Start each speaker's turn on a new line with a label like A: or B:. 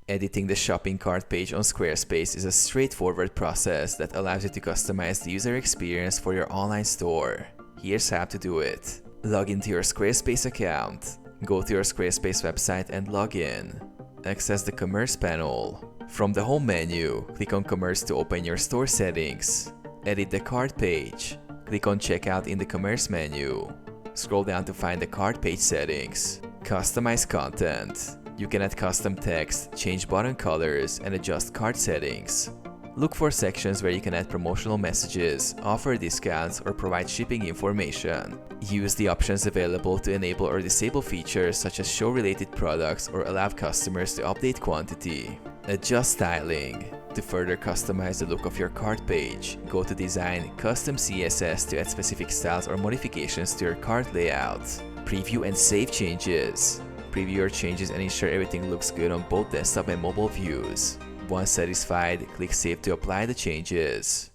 A: Editing the shopping cart page on Squarespace is a straightforward process that allows you to customize the user experience for your online store. Here's how to do it. Log into your Squarespace account. Go to your Squarespace website and log in. Access the Commerce panel. From the home menu, click on Commerce to open your store settings. Edit the cart page. Click on Checkout in the Commerce menu. Scroll down to find the cart page settings. Customize content. You can add custom text, change button colors, and adjust cart settings. Look for sections where you can add promotional messages, offer discounts, or provide shipping information. Use the options available to enable or disable features such as show related products or allow customers to update quantity. Adjust styling. To further customize the look of your cart page, go to Design, Custom CSS to add specific styles or modifications to your cart layout. Preview and save changes. Preview your changes and ensure everything looks good on both desktop and mobile views. Once satisfied, click Save to apply the changes.